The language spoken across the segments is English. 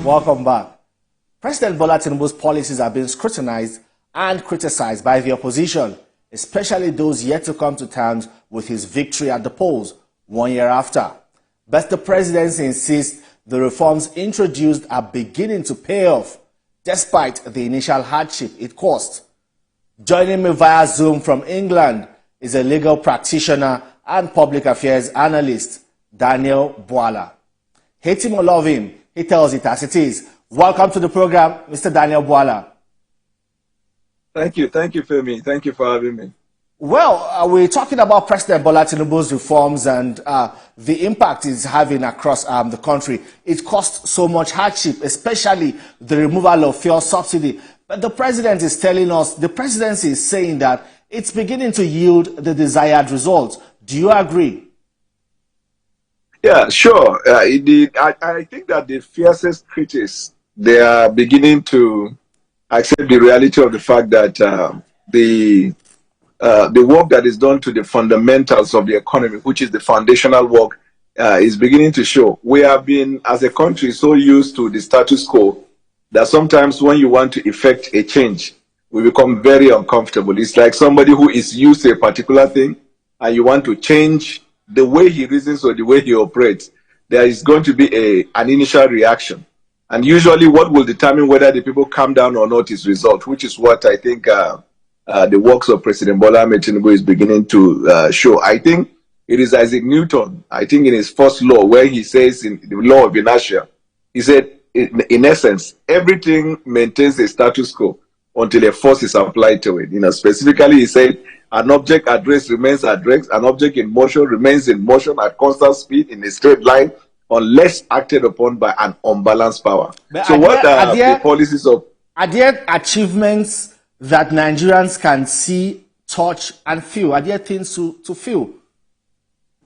Welcome back. President Bwala Tinubu's policies are being scrutinized and criticized by the opposition, especially those yet to come to terms with his victory at the polls 1 year after. But the presidency insists the reforms introduced are beginning to pay off, despite the initial hardship it caused. Joining me via Zoom from England is a legal practitioner and public affairs analyst, Daniel Bwala. Hate him or love him, he tells it as it is. Welcome to the program, Mr. Daniel Bwala. Thank you, Femi. Thank you for having me. Well, we're talking about President Bwala Tinubu's reforms and the impact it's having across the country. It caused so much hardship, especially the removal of fuel subsidy. But the president is telling us, the presidency is saying that it's beginning to yield the desired results. Do you agree? Yeah, sure. Indeed, I think that the fiercest critics, they are beginning to accept the reality of the fact that the work that is done to the fundamentals of the economy, which is the foundational work, is beginning to show. We have been, as a country, so used to the status quo that sometimes when you want to effect a change, we become very uncomfortable. It's like somebody who is used to a particular thing and you want to change the way he reasons or the way he operates. There is going to be an initial reaction. And usually what will determine whether the people calm down or not is result, which is what I think the works of President Bwala Tinubu is beginning to show. I think it is Isaac Newton, I think in his first law, where he says in the law of inertia, he said, in essence, everything maintains a status quo until a force is applied to it. Specifically, he said, an object at rest remains at rest, an object in motion remains in motion at constant speed in a straight line, unless acted upon by an unbalanced power. But so what are the policies of... Are there achievements that Nigerians can see, touch, and feel? Are there things to feel?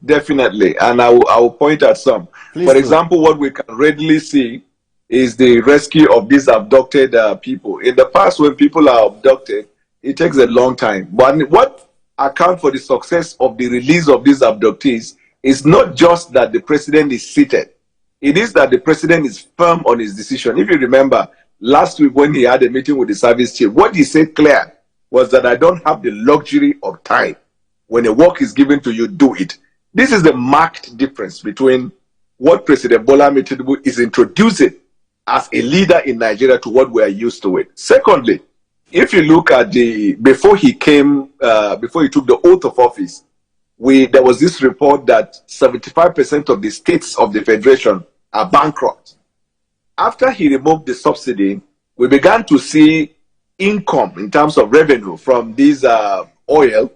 Definitely, and I will point at some. Please For do. example, what we can readily see is the rescue of these abducted people. In the past, when people are abducted, it takes a long time. But what accounts for the success of the release of these abductees is not just that the president is seated. It is that the president is firm on his decision. If you remember, last week when he had a meeting with the service chief, what he said clear was that I don't have the luxury of time. When a work is given to you, do it. This is the marked difference between what President Bwala Tinubu is introducing as a leader in Nigeria to what we are used to it. Secondly, if you look at before he took the oath of office, there was this report that 75% of the states of the Federation are bankrupt. After he removed the subsidy, we began to see income in terms of revenue from this oil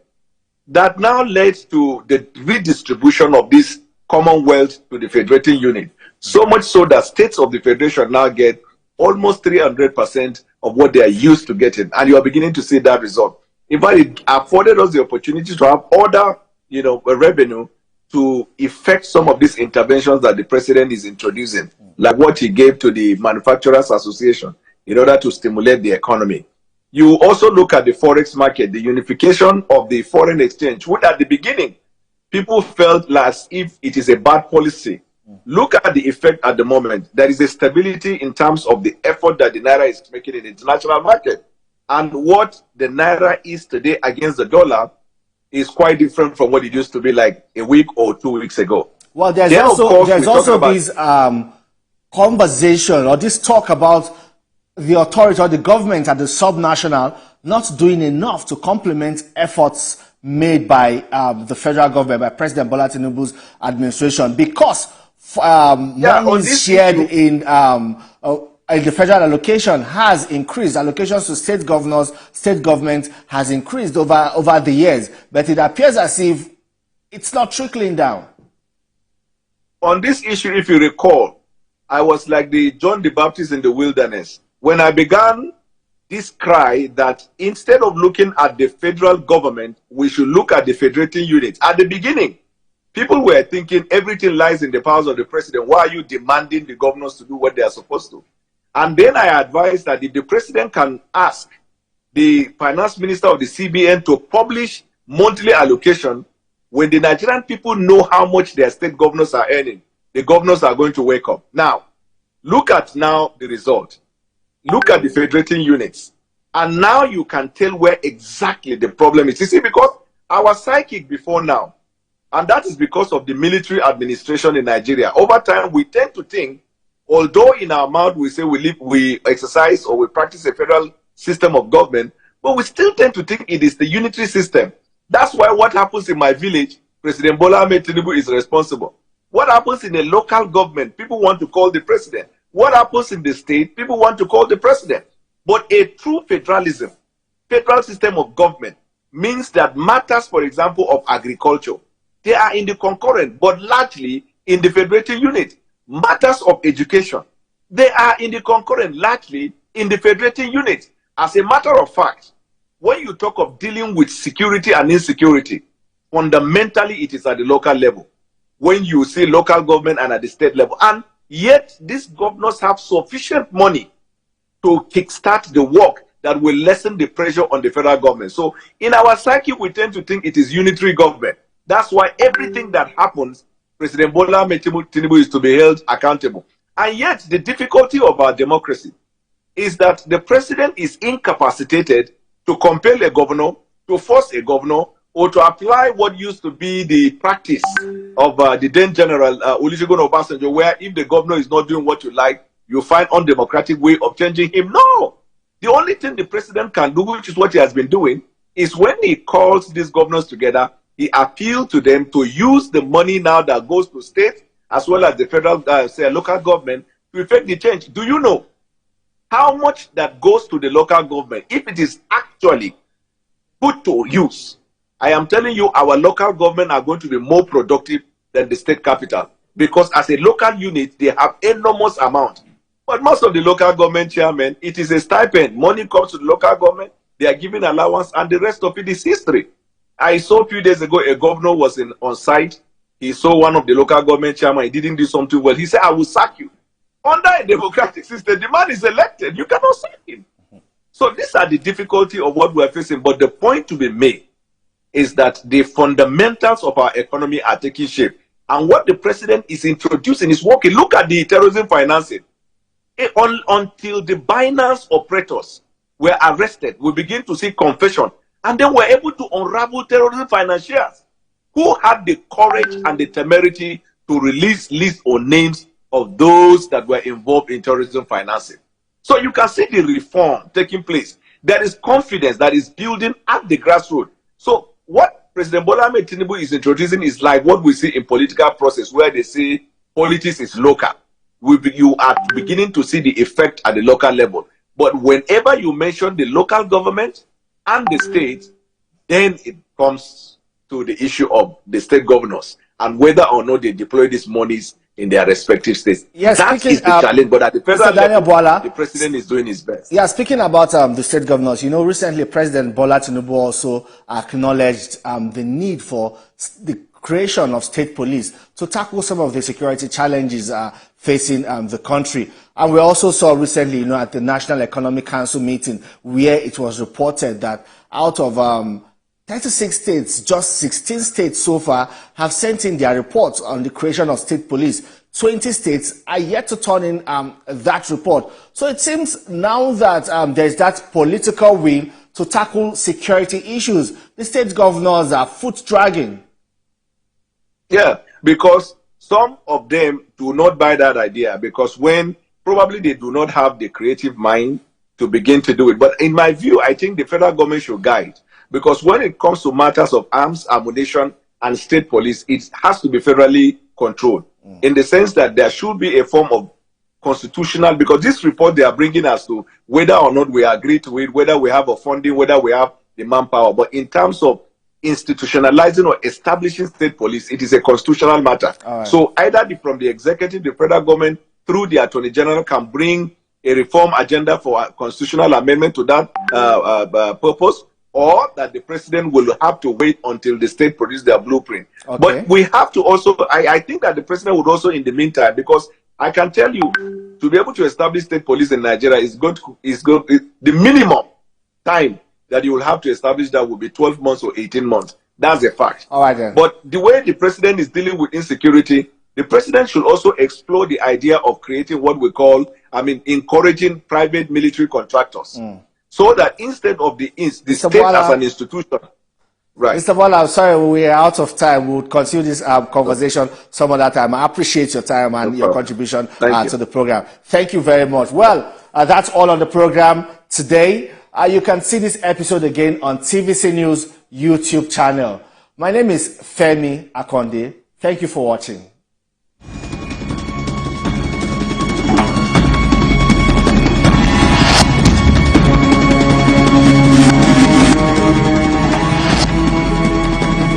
that now led to the redistribution of this commonwealth to the federating unit. So much so that states of the Federation now get almost 300% of what they are used to getting. And you are beginning to see that result. In fact, it afforded us the opportunity to have other, revenue to effect some of these interventions that the president is introducing, like what he gave to the Manufacturers Association in order to stimulate the economy. You also look at the forex market, the unification of the foreign exchange, which at the beginning, people felt as if it is a bad policy. Look at the effect at the moment. There is a stability in terms of the effort that the Naira is making in the international market. And what the Naira is today against the dollar is quite different from what it used to be like a week or 2 weeks ago. Well, there's also this conversation or this talk about the authority or the government at the subnational not doing enough to complement efforts made by the federal government, by President Bwala Tinubu's administration, because money shared in the federal allocation has increased. Allocations to state governors, state government has increased over the years, but it appears as if it's not trickling down. On this issue, if you recall, I was like the John the Baptist in the wilderness. When I began this cry that instead of looking at the federal government, we should look at the federating unit. At the beginning, people were thinking everything lies in the powers of the president. Why are you demanding the governors to do what they are supposed to? And then I advised that if the president can ask the finance minister of the CBN to publish monthly allocation, when the Nigerian people know how much their state governors are earning, the governors are going to wake up. Now, Look at now the result. Look at the federating units. And now you can tell where exactly the problem is. You see, because our psychic before now, and that is because of the military administration in Nigeria, over time we tend to think, although in our mouth we say we exercise or we practice a federal system of government, but we still tend to think it is the unitary system. That's why what happens in my village, President Bwala Tinubu is responsible. What happens in a local government, people want to call the president. What happens in the state, people want to call the president. But a true federalism, federal system of government, means that matters, for example, of agriculture, they are in the concurrent, but largely in the federating unit. Matters of education, they are in the concurrent, largely in the federating unit. As a matter of fact, when you talk of dealing with security and insecurity, fundamentally it is at the local level. When you see local government and at the state level. And yet, these governors have sufficient money to kickstart the work that will lessen the pressure on the federal government. So in our psyche, we tend to think it is unitary government. That's why everything that happens, President Bwala Tinubu is to be held accountable. And yet, the difficulty of our democracy is that the president is incapacitated to compel a governor, to force a governor, or to apply what used to be the practice of the then General Olusegun Obasanjo, where if the governor is not doing what you like, you find undemocratic way of changing him. No! The only thing the president can do, which is what he has been doing, is when he calls these governors together, he appealed to them to use the money now that goes to state as well as the federal, say, local government to effect the change. Do you know how much that goes to the local government if it is actually put to use? I am telling you, our local government are going to be more productive than the state capital, because as a local unit, they have enormous amount. But most of the local government chairmen, it is a stipend. Money comes to the local government, they are giving allowance, and the rest of it is history. I saw a few days ago, a governor was on site. He saw one of the local government chairmen, he didn't do something well. He said, I will sack you. Under a democratic system, the man is elected. You cannot sack him. So these are the difficulty of what we are facing. But the point to be made is that the fundamentals of our economy are taking shape. And what the president is introducing is working. Look at the terrorism financing. Until the Binance operators were arrested, we begin to see confession. And then we're able to unravel terrorism financiers who had the courage and the temerity to release lists or names of those that were involved in terrorism financing. So you can see the reform taking place. There is confidence that is building at the grassroots. So what President Bwala Tinubu is introducing is like what we see in political process, where they say politics is local. You are beginning to see the effect at the local level. But whenever you mention the local government and the state, then it comes to the issue of the state governors and whether or not they deploy these monies in their respective states. Yes, that is the challenge. But at the federal level, Bwala, the president is doing his best. Yeah, speaking about the state governors, you know, recently President Bwala Tinubu also acknowledged the need for the creation of state police to tackle some of the security challenges facing the country. And we also saw recently, you know, at the National Economic Council meeting, where it was reported that out of 36 states, just 16 states so far have sent in their reports on the creation of state police. 20 states are yet to turn in that report. So it seems now that there's that political will to tackle security issues, the state governors are foot dragging. Yeah, because some of them do not buy that idea, because when probably they do not have the creative mind to begin to do it. But in my view, I think the federal government should guide. Because when it comes to matters of arms, ammunition, and state police, it has to be federally controlled. In the sense that there should be a form of constitutional, because this report they are bringing us to whether or not we agree to it, whether we have a funding, whether we have the manpower. But in terms of institutionalizing or establishing state police, it is a constitutional matter. Right. So either from the executive, the federal government, through the Attorney General, can bring a reform agenda for a constitutional amendment to that purpose, or that the president will have to wait until the state produce their blueprint. Okay. But we have to also, I think that the president would also, in the meantime, because I can tell you, to be able to establish state police in Nigeria the minimum time that you will have to establish that will be 12 months or 18 months. That's a fact. All right, then. But the way the president is dealing with insecurity, The president should also explore the idea of creating what we call, encouraging private military contractors. So that instead of the state as an institution. Right. Mr. Bwala, I'm sorry, we are out of time. We'll continue this conversation some other time. I appreciate your time and your contribution to the program. Thank you very much. Well, that's all on the program today. You can see this episode again on TVC News YouTube channel. My name is Femi Akonde. Thank you for watching.